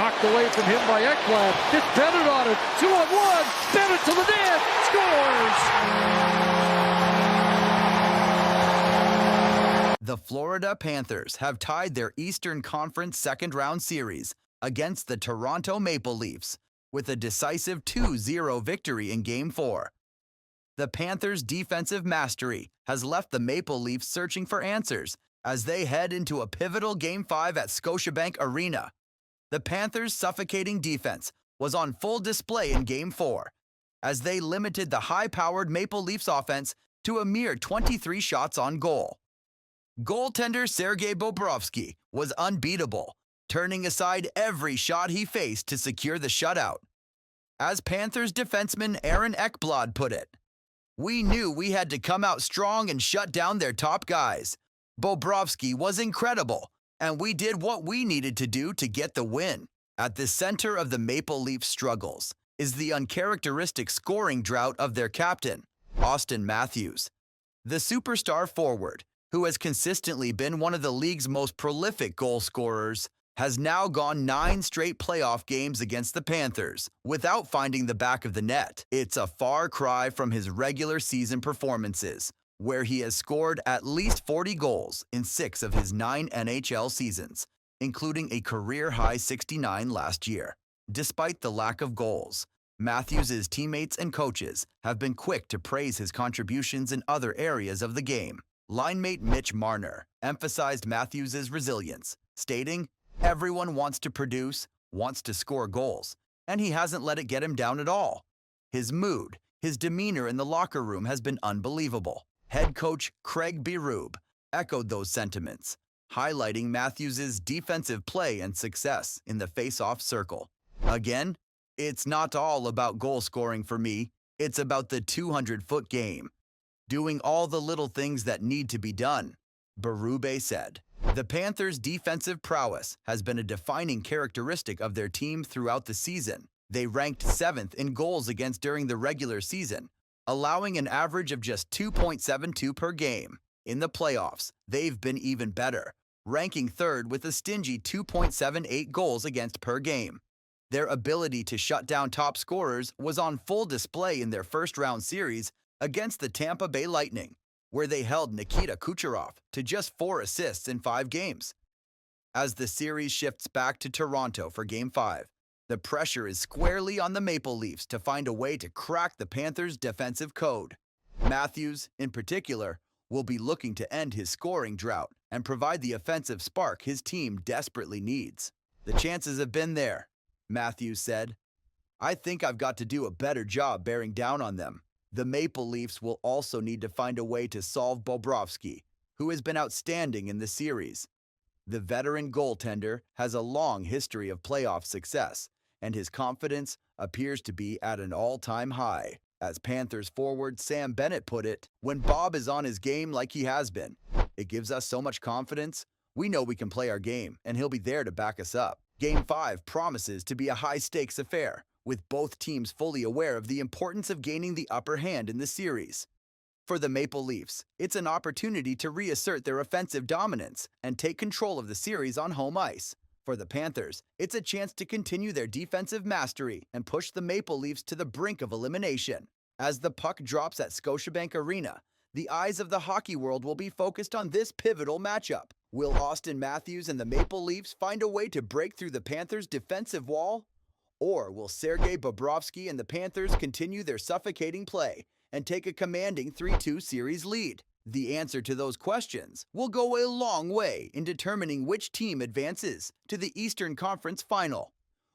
Knocked away from him by Ekblad. Gets Bennett on it. 2-on-1. Bennett to the net. Scores! The Florida Panthers have tied their Eastern Conference second-round series against the Toronto Maple Leafs with a decisive 2-0 victory in Game 4. The Panthers' defensive mastery has left the Maple Leafs searching for answers as they head into a pivotal Game 5 at Scotiabank Arena. The Panthers' suffocating defense was on full display in Game 4 as they limited the high-powered Maple Leafs offense to a mere 23 shots on goal. Goaltender Sergei Bobrovsky was unbeatable, turning aside every shot he faced to secure the shutout. As Panthers defenseman Aaron Ekblad put it, "We knew we had to come out strong and shut down their top guys. Bobrovsky was incredible, and we did what we needed to do to get the win." At the center of the Maple Leafs' struggles is the uncharacteristic scoring drought of their captain, Auston Mathews. The superstar forward, who has consistently been one of the league's most prolific goal scorers, has now gone 9 straight playoff games against the Panthers without finding the back of the net. It's a far cry from his regular season performances, where he has scored at least 40 goals in 6 of his 9 NHL seasons, including a career-high 69 last year. Despite the lack of goals, Matthews' teammates and coaches have been quick to praise his contributions in other areas of the game. Linemate Mitch Marner emphasized Matthews' resilience, stating, "Everyone wants to produce, wants to score goals, and he hasn't let it get him down at all. His mood, his demeanor in the locker room has been unbelievable." Head coach Craig Berube echoed those sentiments, highlighting Matthews' defensive play and success in the face-off circle. "Again, it's not all about goal scoring for me. It's about the 200-foot game. Doing all the little things that need to be done," Berube said. The Panthers' defensive prowess has been a defining characteristic of their team throughout the season. They ranked 7th in goals against during the regular season, allowing an average of just 2.72 per game. In the playoffs, they've been even better, ranking 3rd with a stingy 2.78 goals against per game. Their ability to shut down top scorers was on full display in their first-round series against the Tampa Bay Lightning, where they held Nikita Kucherov to just 4 assists in 5 games. As the series shifts back to Toronto for Game 5, the pressure is squarely on the Maple Leafs to find a way to crack the Panthers' defensive code. Matthews, in particular, will be looking to end his scoring drought and provide the offensive spark his team desperately needs. "The chances have been there," Matthews said. "I think I've got to do a better job bearing down on them." The Maple Leafs will also need to find a way to solve Bobrovsky, who has been outstanding in the series. The veteran goaltender has a long history of playoff success, and his confidence appears to be at an all-time high. As Panthers forward Sam Bennett put it, "When Bob is on his game like he has been, it gives us so much confidence. We know we can play our game, and he'll be there to back us up." Game 5 promises to be a high-stakes affair, with both teams fully aware of the importance of gaining the upper hand in the series. For the Maple Leafs, it's an opportunity to reassert their offensive dominance and take control of the series on home ice. For the Panthers, it's a chance to continue their defensive mastery and push the Maple Leafs to the brink of elimination. As the puck drops at Scotiabank Arena, the eyes of the hockey world will be focused on this pivotal matchup. Will Auston Mathews and the Maple Leafs find a way to break through the Panthers' defensive wall? Or will Sergei Bobrovsky and the Panthers continue their suffocating play and take a commanding 3-2 series lead? The answer to those questions will go a long way in determining which team advances to the Eastern Conference Final.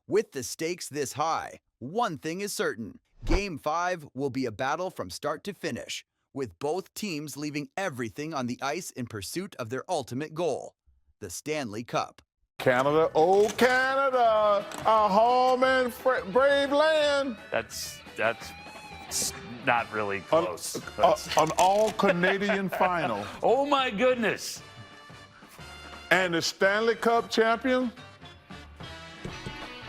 With the stakes this high, one thing is certain: Game 5 will be a battle from start to finish, with both teams leaving everything on the ice in pursuit of their ultimate goal, the Stanley Cup. Canada, oh Canada, our home and brave land. That's not really close. An all-Canadian final. Oh my goodness. And the Stanley Cup champion,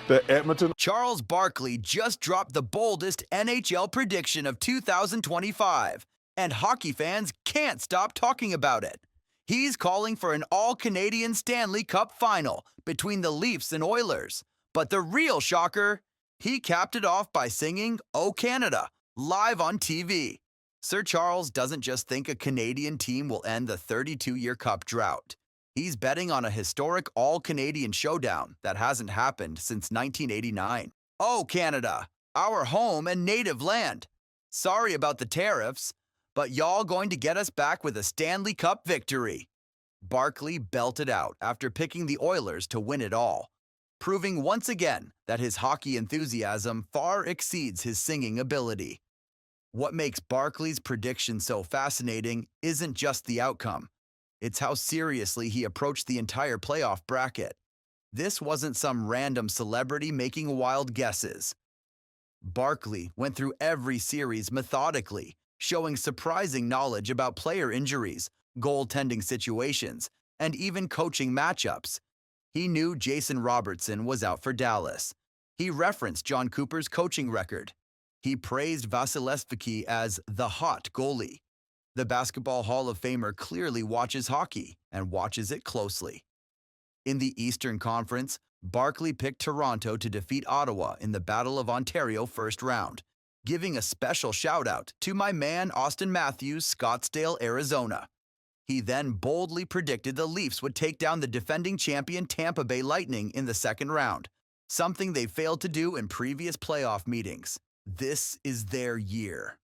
the Edmonton. Charles Barkley just dropped the boldest NHL prediction of 2025, and hockey fans can't stop talking about it. He's calling for an all-Canadian Stanley Cup final between the Leafs and Oilers, But the real shocker, he capped it off by singing "O Canada" live on TV. Sir Charles doesn't just think a Canadian team will end the 32-year Cup drought. He's betting on a historic all-Canadian showdown that hasn't happened since 1989. Oh, Canada, our home and native land. Sorry about the tariffs, but y'all going to get us back with a Stanley Cup victory. Barkley belted out after picking the Oilers to win it all, proving once again that his hockey enthusiasm far exceeds his singing ability. What makes Barkley's prediction so fascinating isn't just the outcome. It's how seriously he approached the entire playoff bracket. This wasn't some random celebrity making wild guesses. Barkley went through every series methodically, showing surprising knowledge about player injuries, goaltending situations, and even coaching matchups. He knew Jason Robertson was out for Dallas. He referenced John Cooper's coaching record. He praised Vasilevsky as the hot goalie. The Basketball Hall of Famer clearly watches hockey and watches it closely. In the Eastern Conference, Barkley picked Toronto to defeat Ottawa in the Battle of Ontario first round, giving a special shout-out to my man Auston Mathews, Scottsdale, Arizona. He then boldly predicted the Leafs would take down the defending champion Tampa Bay Lightning in the second round, something they failed to do in previous playoff meetings. This is their year,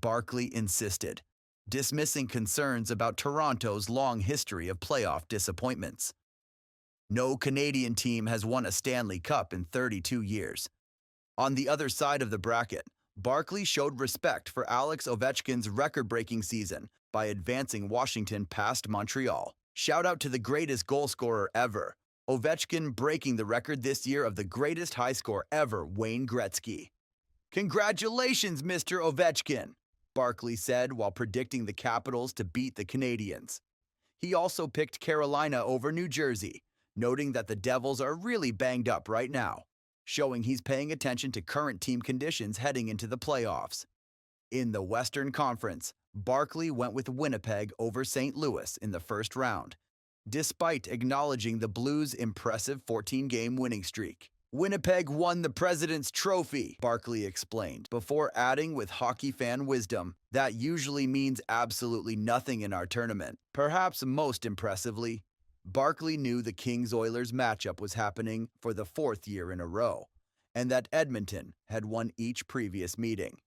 Barkley insisted, dismissing concerns about Toronto's long history of playoff disappointments. No Canadian team has won a Stanley Cup in 32 years. On the other side of the bracket, Barkley showed respect for Alex Ovechkin's record-breaking season by advancing Washington past Montreal. Shout out to the greatest goal scorer ever, Ovechkin breaking the record this year of the greatest high score ever, Wayne Gretzky. Congratulations, Mr. Ovechkin, Barkley said while predicting the Capitals to beat the Canadiens. He also picked Carolina over New Jersey, noting that the Devils are really banged up right now, showing he's paying attention to current team conditions heading into the playoffs. In the Western Conference, Barkley went with Winnipeg over St. Louis in the first round, despite acknowledging the Blues' impressive 14-game winning streak. Winnipeg won the President's Trophy, Barkley explained, before adding with hockey fan wisdom, that usually means absolutely nothing in our tournament. Perhaps most impressively, Barkley knew the Kings-Oilers matchup was happening for the fourth year in a row, and that Edmonton had won each previous meeting.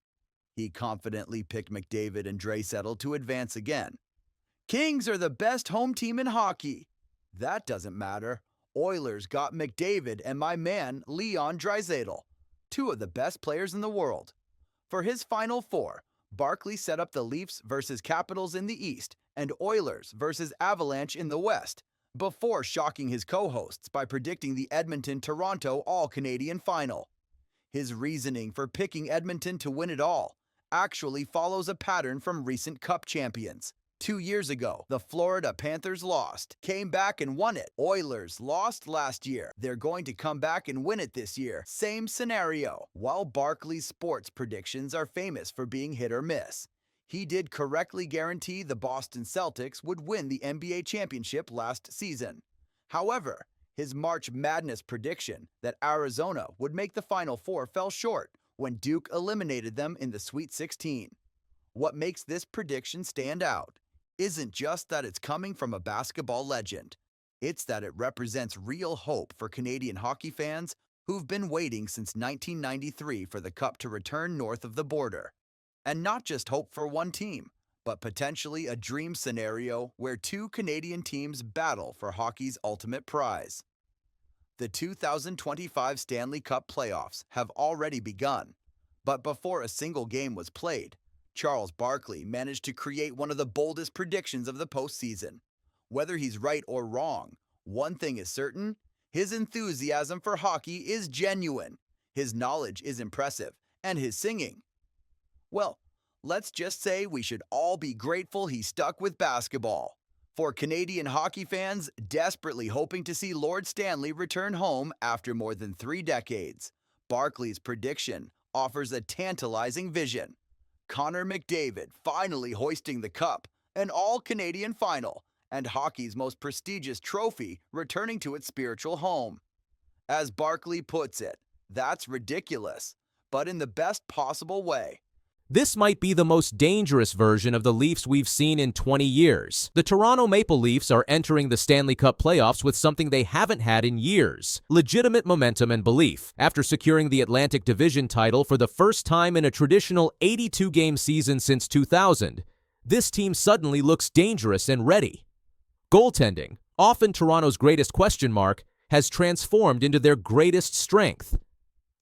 He confidently picked McDavid and Draisaitl to advance again. Kings are the best home team in hockey. That doesn't matter. Oilers got McDavid and my man Leon Draisaitl, two of the best players in the world. For his Final Four, Barkley set up the Leafs versus Capitals in the East and Oilers versus Avalanche in the West, before shocking his co-hosts by predicting the Edmonton-Toronto All-Canadian Final. His reasoning for picking Edmonton to win it all actually follows a pattern from recent Cup champions. 2 years ago, the Florida Panthers lost, came back and won it. Oilers lost last year. They're going to come back and win it this year. Same scenario. While Barkley's sports predictions are famous for being hit or miss, he did correctly guarantee the Boston Celtics would win the NBA championship last season. However, his March Madness prediction that Arizona would make the Final Four fell short when Duke eliminated them in the Sweet 16. What makes this prediction stand out isn't just that it's coming from a basketball legend. It's that it represents real hope for Canadian hockey fans who've been waiting since 1993 for the Cup to return north of the border. And not just hope for one team, but potentially a dream scenario where two Canadian teams battle for hockey's ultimate prize. The 2025 Stanley Cup playoffs have already begun, but before a single game was played, Charles Barkley managed to create one of the boldest predictions of the postseason. Whether he's right or wrong, one thing is certain: his enthusiasm for hockey is genuine, his knowledge is impressive, and his singing, well, let's just say we should all be grateful he stuck with basketball. For Canadian hockey fans desperately hoping to see Lord Stanley return home after more than 3 decades, Barkley's prediction offers a tantalizing vision. Connor McDavid finally hoisting the cup, an all-Canadian final, and hockey's most prestigious trophy returning to its spiritual home. As Barkley puts it, that's ridiculous, but in the best possible way. This might be the most dangerous version of the Leafs we've seen in 20 years. The Toronto Maple Leafs are entering the Stanley Cup playoffs with something they haven't had in years: legitimate momentum and belief. After securing the Atlantic Division title for the first time in a traditional 82-game season since 2000, this team suddenly looks dangerous and ready. Goaltending, often Toronto's greatest question mark, has transformed into their greatest strength.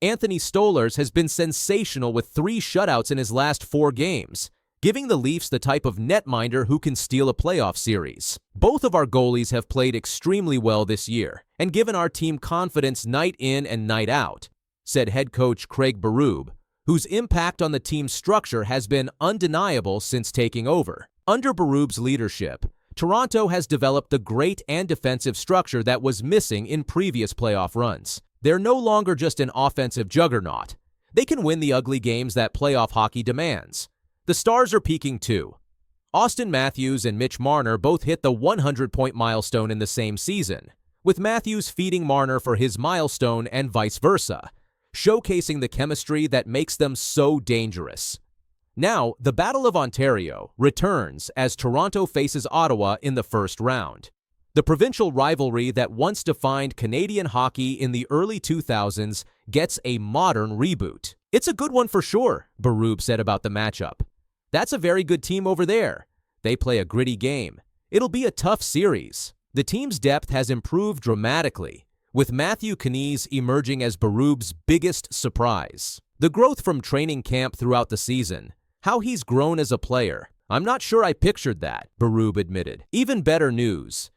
Anthony Stolarz has been sensational with 3 shutouts in his last 4 games, giving the Leafs the type of netminder who can steal a playoff series. Both of our goalies have played extremely well this year and given our team confidence night in and night out, said head coach Craig Berube, whose impact on the team's structure has been undeniable since taking over. Under Berube's leadership, Toronto has developed the great and defensive structure that was missing in previous playoff runs. They're no longer just an offensive juggernaut. They can win the ugly games that playoff hockey demands. The stars are peaking too. Auston Mathews and Mitch Marner both hit the 100-point milestone in the same season, with Mathews feeding Marner for his milestone and vice versa, showcasing the chemistry that makes them so dangerous. Now, the Battle of Ontario returns as Toronto faces Ottawa in the first round. The provincial rivalry that once defined Canadian hockey in the early 2000s gets a modern reboot. It's a good one for sure, Berube said about the matchup. That's a very good team over there. They play a gritty game. It'll be a tough series. The team's depth has improved dramatically, with Matthew Knies emerging as Berube's biggest surprise. The growth from training camp throughout the season, how he's grown as a player, I'm not sure I pictured that, Berube admitted. Even better news.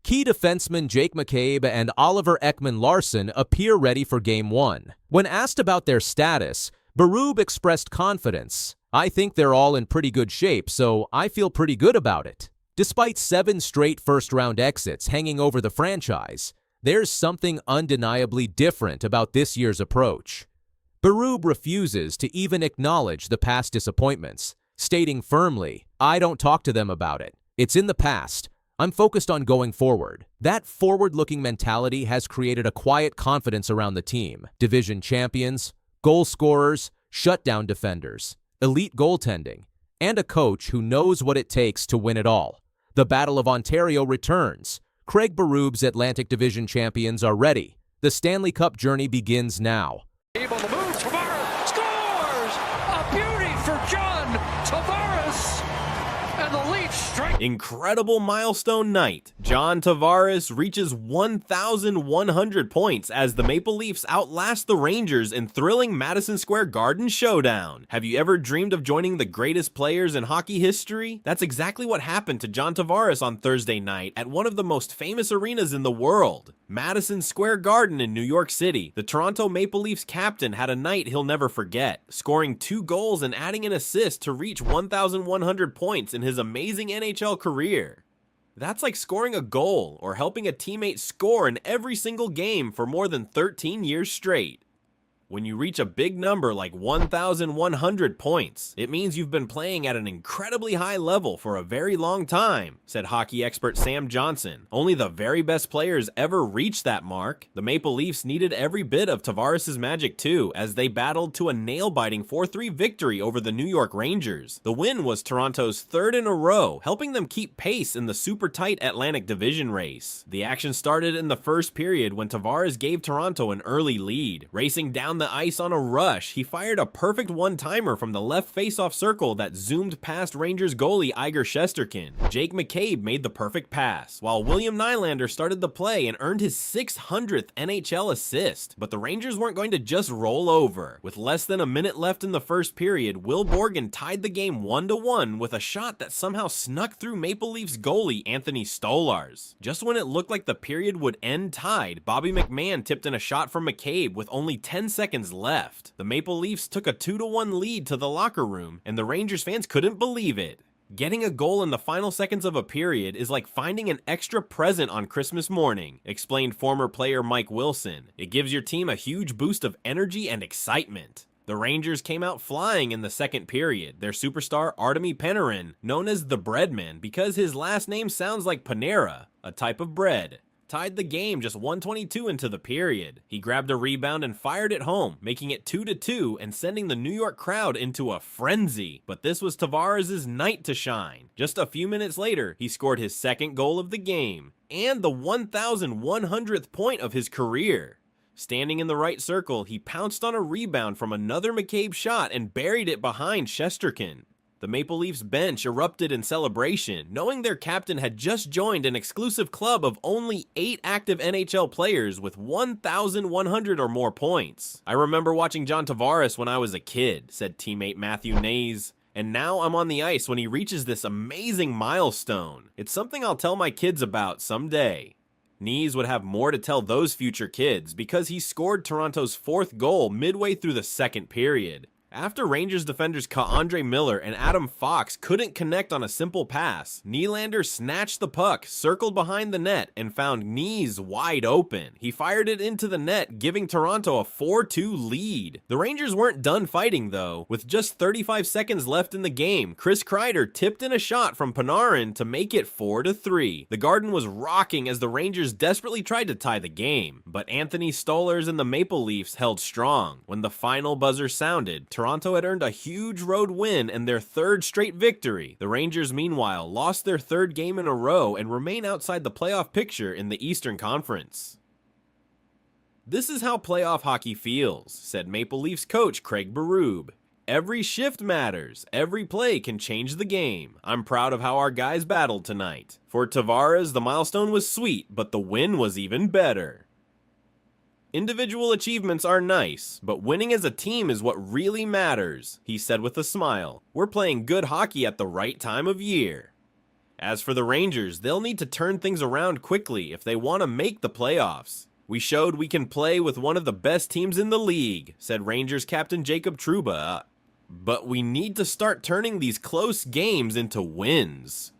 Key defensemen Jake McCabe and Oliver Ekman-Larsson appear ready for Game 1. When asked about their status, Berube expressed confidence. I think they're all in pretty good shape, so I feel pretty good about it. Despite 7 straight first-round exits hanging over the franchise, there's something undeniably different about this year's approach. Berube refuses to even acknowledge the past disappointments, stating firmly, "I don't talk to them about it. It's in the past. I'm focused on going forward." That forward-looking mentality has created a quiet confidence around the team. Division champions, goal scorers, shutdown defenders, elite goaltending, and a coach who knows what it takes to win it all. The Battle of Ontario returns. Craig Berube's Atlantic Division champions are ready. The Stanley Cup journey begins now. On the move, Tavares scores! A beauty for John Tavares! And the Leafs strike. Incredible milestone night. John Tavares reaches 1,100 points as the Maple Leafs outlast the Rangers in thrilling Madison Square Garden showdown. Have you ever dreamed of joining the greatest players in hockey history? That's exactly what happened to John Tavares on Thursday night at one of the most famous arenas in the world, Madison Square Garden in New York City. The Toronto Maple Leafs captain had a night he'll never forget, scoring 2 goals and adding an assist to reach 1,100 points in his amazing NHL career. That's like scoring a goal or helping a teammate score in every single game for more than 13 years straight. When you reach a big number like 1,100 points, it means you've been playing at an incredibly high level for a very long time, said hockey expert Sam Johnson. Only the very best players ever reach that mark. The Maple Leafs needed every bit of Tavares' magic too, as they battled to a nail-biting 4-3 victory over the New York Rangers. The win was Toronto's 3rd in a row, helping them keep pace in the super tight Atlantic Division race. The action started in the first period when Tavares gave Toronto an early lead. Racing down the ice on a rush, he fired a perfect one-timer from the left face-off circle that zoomed past Rangers goalie Igor Shesterkin. Jake McCabe made the perfect pass, while William Nylander started the play and earned his 600th NHL assist. But the Rangers weren't going to just roll over. With less than a minute left in the first period, Will Borgen tied the game 1-1 with a shot that somehow snuck through Maple Leafs goalie Anthony Stolarz. Just when it looked like the period would end tied, Bobby McMahon tipped in a shot from McCabe with only 10 seconds left. The Maple Leafs took a 2-1 lead to the locker room, and the Rangers fans couldn't believe it. Getting a goal in the final seconds of a period is like finding an extra present on Christmas morning, explained former player Mike Wilson. It gives your team a huge boost of energy and excitement. The Rangers came out flying in the second period. Their superstar Artemi Panarin, known as the Breadman because his last name sounds like Panera, a type of bread, tied the game just 1:22 into the period. He grabbed a rebound and fired it home, making it 2-2 and sending the New York crowd into a frenzy. But this was Tavares' night to shine. Just a few minutes later, he scored his second goal of the game and the 1,100th point of his career. Standing in the right circle, he pounced on a rebound from another McCabe shot and buried it behind Shesterkin. The Maple Leafs bench erupted in celebration, knowing their captain had just joined an exclusive club of only 8 active NHL players with 1,100 or more points. "I remember watching John Tavares when I was a kid," said teammate Matthew Nays. "And now I'm on the ice when he reaches this amazing milestone. It's something I'll tell my kids about someday." Nees would have more to tell those future kids because he scored Toronto's 4th goal midway through the second period. After Rangers defenders Andre Miller and Adam Fox couldn't connect on a simple pass, Nylander snatched the puck, circled behind the net, and found Nees wide open. He fired it into the net, giving Toronto a 4-2 lead. The Rangers weren't done fighting though. With just 35 seconds left in the game, Chris Kreider tipped in a shot from Panarin to make it 4-3. The Garden was rocking as the Rangers desperately tried to tie the game, but Anthony Stolarz and the Maple Leafs held strong. When the final buzzer sounded, Toronto had earned a huge road win and their 3rd straight victory. The Rangers, meanwhile, lost their 3rd game in a row and remain outside the playoff picture in the Eastern Conference. "This is how playoff hockey feels," said Maple Leafs coach Craig Berube. "Every shift matters. Every play can change the game. I'm proud of how our guys battled tonight. For Tavares, the milestone was sweet, but the win was even better." "Individual achievements are nice, but winning as a team is what really matters," he said with a smile. "We're playing good hockey at the right time of year." As for the Rangers, they'll need to turn things around quickly if they want to make the playoffs. "We showed we can play with one of the best teams in the league," said Rangers captain Jacob Trouba. "But we need to start turning these close games into wins."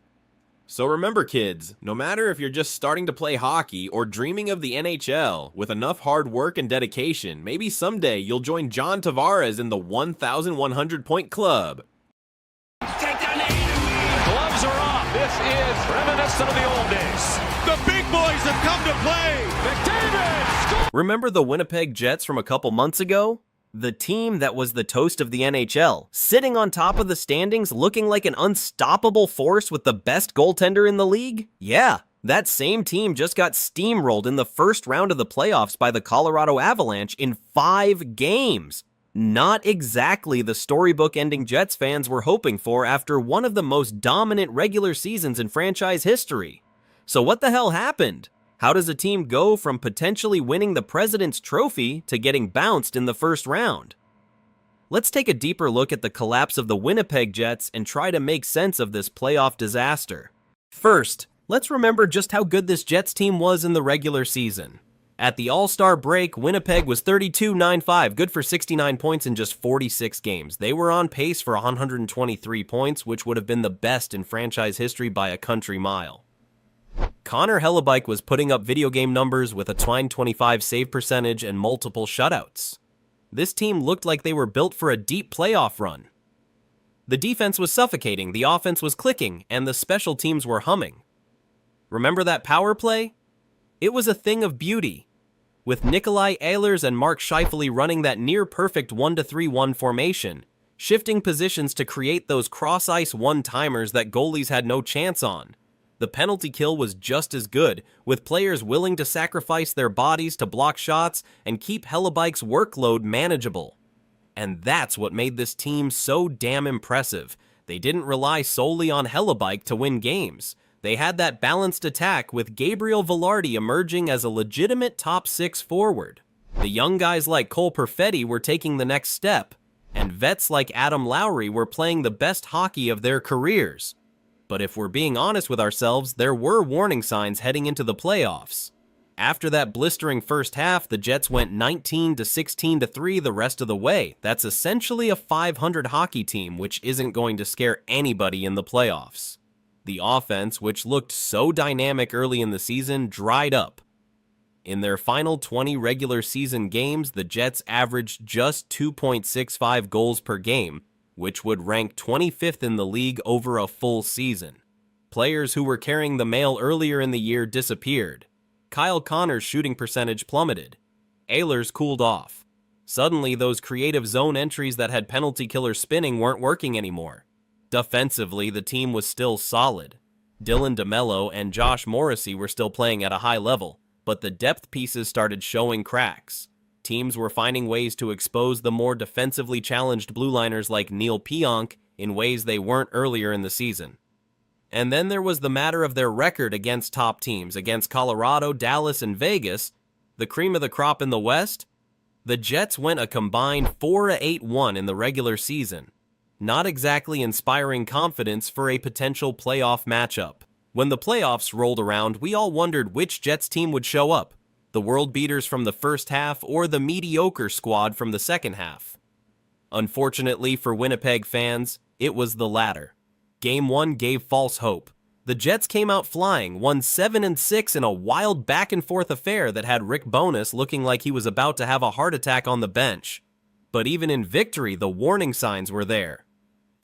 So remember kids, no matter if you're just starting to play hockey or dreaming of the NHL, with enough hard work and dedication, maybe someday you'll join John Tavares in the 1,100 point club. Gloves are off. This is reminiscent of the old days. The big boys have come to play. McDavid! Remember the Winnipeg Jets from a couple months ago? The team that was the toast of the NHL, sitting on top of the standings looking like an unstoppable force with the best goaltender in the league? Yeah, that same team just got steamrolled in the first round of the playoffs by the Colorado Avalanche in 5 games. Not exactly the storybook-ending Jets fans were hoping for after one of the most dominant regular seasons in franchise history. So what the hell happened? How does a team go from potentially winning the President's Trophy to getting bounced in the first round? Let's take a deeper look at the collapse of the Winnipeg Jets and try to make sense of this playoff disaster. First, let's remember just how good this Jets team was in the regular season. At the All-Star break, Winnipeg was 32-9-5, good for 69 points in just 46 games. They were on pace for 123 points, which would have been the best in franchise history by a country mile. Connor Hellebuyck was putting up video game numbers with a .925 save percentage and multiple shutouts. This team looked like they were built for a deep playoff run. The defense was suffocating, the offense was clicking, and the special teams were humming. Remember that power play? It was a thing of beauty. With Nikolai Ehlers and Mark Scheifele running that near-perfect 1-3-1 formation, shifting positions to create those cross-ice one-timers that goalies had no chance on. The penalty kill was just as good, with players willing to sacrifice their bodies to block shots and keep Hellebuyck's workload manageable. And that's what made this team so damn impressive. They didn't rely solely on Hellebuyck to win games. They had that balanced attack with Gabriel Velarde emerging as a legitimate top 6 forward. The young guys like Cole Perfetti were taking the next step, and vets like Adam Lowry were playing the best hockey of their careers. But if we're being honest with ourselves, there were warning signs heading into the playoffs. After that blistering first half, the Jets went 19-16-3 the rest of the way. That's essentially a .500 hockey team, which isn't going to scare anybody in the playoffs. The offense, which looked so dynamic early in the season, dried up. In their final 20 regular season games, the Jets averaged just 2.65 goals per game, which would rank 25th in the league over a full season. Players who were carrying the mail earlier in the year disappeared. Kyle Connor's shooting percentage plummeted. Ehlers cooled off. Suddenly, those creative zone entries that had penalty killer spinning weren't working anymore. Defensively, the team was still solid. Dylan DeMello and Josh Morrissey were still playing at a high level, but the depth pieces started showing cracks. Teams were finding ways to expose the more defensively challenged blue liners like Neil Pionk in ways they weren't earlier in the season. And then there was the matter of their record against top teams, against Colorado, Dallas, and Vegas, the cream of the crop in the West. The Jets went a combined 4-8-1 in the regular season, not exactly inspiring confidence for a potential playoff matchup. When the playoffs rolled around, we all wondered which Jets team would show up, the world beaters from the first half or the mediocre squad from the second half. Unfortunately for Winnipeg fans, it was the latter. Game 1 gave false hope. The Jets came out flying, won 7-6 in a wild back-and-forth affair that had Rick Bowness looking like he was about to have a heart attack on the bench. But even in victory, the warning signs were there.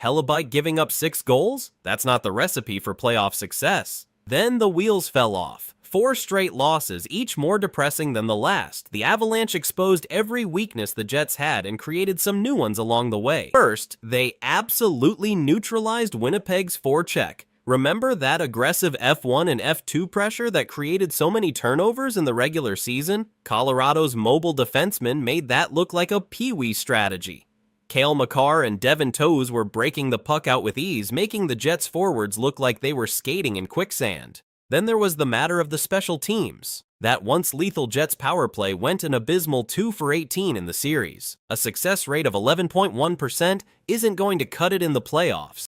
Hellebuck giving up 6 goals? That's not the recipe for playoff success. Then the wheels fell off. 4 straight losses, each more depressing than the last. The Avalanche exposed every weakness the Jets had and created some new ones along the way. First, they absolutely neutralized Winnipeg's forecheck. Remember that aggressive F1 and F2 pressure that created so many turnovers in the regular season? Colorado's mobile defensemen made that look like a pee-wee strategy. Cale Makar and Devin Toews were breaking the puck out with ease, making the Jets forwards look like they were skating in quicksand. Then there was the matter of the special teams. That once lethal Jets power play went an abysmal 2 for 18 in the series. A success rate of 11.1% isn't going to cut it in the playoffs.